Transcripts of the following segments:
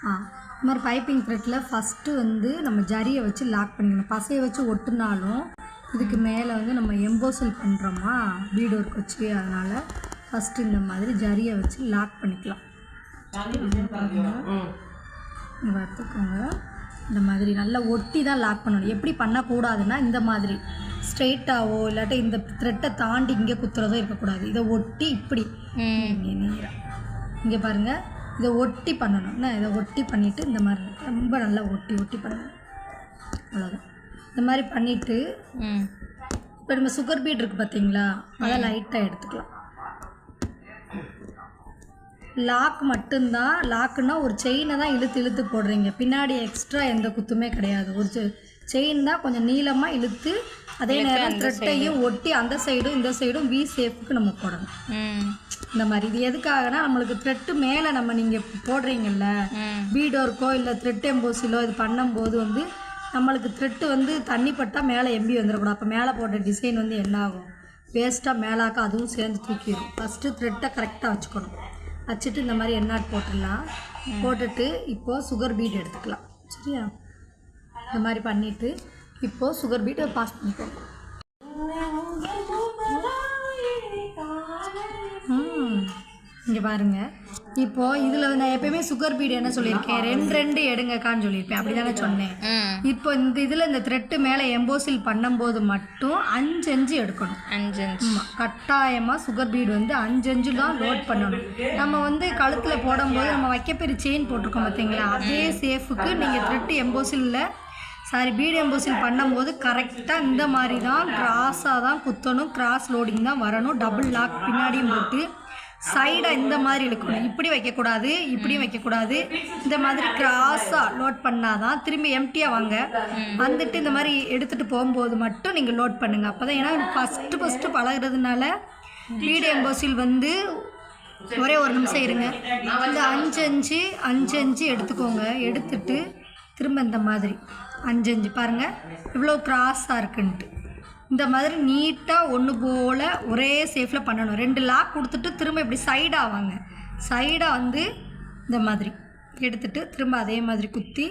இது மாதிரி piping த்ரெட்டில் first வந்து நம்ம ஜரியை வச்சு லாக் பண்ணிக்கணும். பசையை வச்சு ஒட்டுனாலும் இதுக்கு மேலே வந்து நம்ம எம்போசல் பண்ணுறோமா பீட் ஒர்க் வச்சு, அதனால் ஃபஸ்ட்டு இந்த மாதிரி ஜரியை வச்சு லாக் பண்ணிக்கலாம். பார்த்துக்கோங்க, இந்த மாதிரி நல்லா ஒட்டி தான் லாக் பண்ணணும். எப்படி பண்ணக்கூடாதுன்னா இந்த மாதிரி ஸ்ட்ரெயிட்டாவோ இல்லாட்டி இந்த த்ரெட்டை தாண்டி இங்கே குத்துறதோ இருக்கக்கூடாது. இதை ஒட்டி இப்படி இங்கே பாருங்கள், இதை ஒட்டி பண்ணணும். இதை ஒட்டி பண்ணிவிட்டு இந்த மாதிரி ரொம்ப நல்லா ஒட்டி பண்ணணும். அவ்வளோதான். இந்த மாதிரி பண்ணிவிட்டு இப்போ நம்ம சுகர் பீட் இருக்குது பார்த்தீங்களா, அதை லைட்டாக எடுத்துக்கலாம். லாக் மட்டும்தான். லாக்குன்னா ஒரு செயினை தான் இழுத்து போடுறீங்க, பின்னாடி எக்ஸ்ட்ரா எந்த குத்துமே கிடையாது. ஒரு செயின் தான் கொஞ்சம் நீளமாக இழுத்து அதே நேரம் த்ரெட்டையும் ஒட்டி அந்த சைடும் இந்த சைடும் வி ஷேப்புக்கு நம்ம போடணும். இந்த மாதிரி இது எதுக்காகனா நம்மளுக்கு த்ரெட்டு மேலே நம்ம நீங்கள் போடுறீங்கல்ல பீட் ஒர்க்கோ இல்லை த்ரெட் எம்போசிலோ இது பண்ணும்போது வந்து நம்மளுக்கு த்ரெட்டு வந்து தண்ணி பட்டால் மேலே எம்பி வந்துடக்கூடாது. அப்போ மேலே போட்ட டிசைன் வந்து என்ன ஆகும், வேஸ்ட்டாக மேலாக்க அதுவும் சேர்ந்து தூக்கிடும். ஃபஸ்ட்டு த்ரெட்டை கரெக்டாக வச்சுக்கணும். வச்சுட்டு இந்த மாதிரி எண்ணாட் போட்டுடலாம். போட்டுட்டு இப்போது சுகர் பீட் எடுத்துக்கலாம். சரியா, இந்த மாதிரி பண்ணிவிட்டு இப்போது சுகர் பீட்டை பாஸ் பண்ணிக்கோங்க. இங்கே பாருங்கள், இப்போது இதில் நான் எப்போயுமே சுகர் பீடு என்ன சொல்லியிருக்கேன், 2 எடுங்கக்கான்னு சொல்லியிருப்பேன், அப்படி தானே சொன்னேன். இப்போ இந்த இதில் இந்த த்ரெட்டு மேலே எம்போசில் பண்ணும்போது மட்டும் 5 எடுக்கணும். 5 கட்டாயமாக சுகர் பீடு வந்து 5 தான் லோட் பண்ணணும். நம்ம வந்து கழுத்தில் போடும்போது நம்ம வைக்கப்பெரிய செயின் போட்டிருக்கோம் பார்த்தீங்களா, அதே சேஃபுக்கு நீங்கள் த்ரெட்டு எம்போசிலில் பீடு எம்போசில் பண்ணும்போது கரெக்டாக இந்த மாதிரி தான் கிராஸாக தான் குத்தணும். கிராஸ் லோடிங் தான் வரணும். டபுள் லாக் பின்னாடியும் போட்டு சைடாக இந்த மாதிரி இழுக்கணும். இப்படி வைக்கக்கூடாது, இப்படியும் வைக்கக்கூடாது. இந்த மாதிரி கிராஸாக லோட் பண்ணால் தான் திரும்பி எம்டியாக வாங்க வந்துட்டு இந்த மாதிரி எடுத்துகிட்டு போகும்போது மட்டும் நீங்கள் லோட் பண்ணுங்கள். அப்போ தான், ஏன்னா ஃபஸ்ட்டு பழகிறதுனால பீடு எம்போசில் வந்து ஒரே ஒரு நிமிஷம் இருங்க. இந்த 5 எடுத்துக்கோங்க. எடுத்துட்டு திரும்ப இந்த மாதிரி 5 பாருங்கள் இவ்வளோ கிராஸாக இருக்குன்ட்டு இந்த மாதிரி நீட்டாக ஒன்று போல் ஒரே சேஃபில் பண்ணணும். 2 லாக் கொடுத்துட்டு திரும்ப இப்படி சைடாக வாங்க. சைடாக வந்து இந்த மாதிரி எடுத்துகிட்டு திரும்ப அதே மாதிரி குத்தி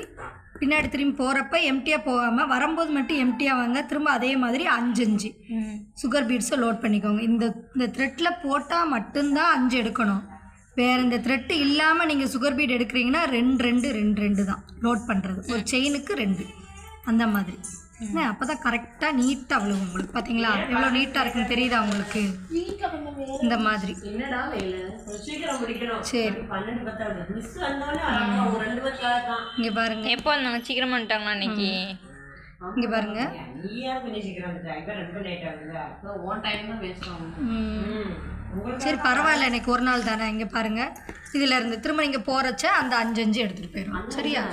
பின்னாடி திரும்பி போகிறப்ப எம்டியாக போகாமல் வரும்போது மட்டும் எம்டியாக வாங்க. திரும்ப அதே மாதிரி 5 சுகர் பீட்ஸை லோட் பண்ணிக்கோங்க. இந்த த்ரெட்டில் போட்டால் மட்டும்தான் 5 எடுக்கணும். வேறு இந்த த்ரெட்டு இல்லாமல் நீங்கள் சுகர் பீட் எடுக்கிறீங்கன்னா 2 தான் லோட் பண்ணுறது. ஒரு செயினுக்கு 2 அந்த மாதிரி. அப்போ தான் கரெக்டாக நீட்டாக விழுகும். உங்களுக்கு பார்த்தீங்களா எவ்வளோ நீட்டாக இருக்குன்னு தெரியுதா உங்களுக்கு? இந்த மாதிரி. சரி, இங்கே பாருங்க, எப்போ வந்தாங்க? சீக்கிரமாக வந்துட்டாங்களா இன்னைக்கு? இங்கே பாருங்க, சரி பரவாயில்ல, இன்னைக்கு ஒரு நாள் தானே. இங்கே பாருங்கள், இதில் இருந்து திரும்ப நீங்கள் போகிறச்ச அந்த 5 எடுத்துகிட்டு போயிடும். சரியா?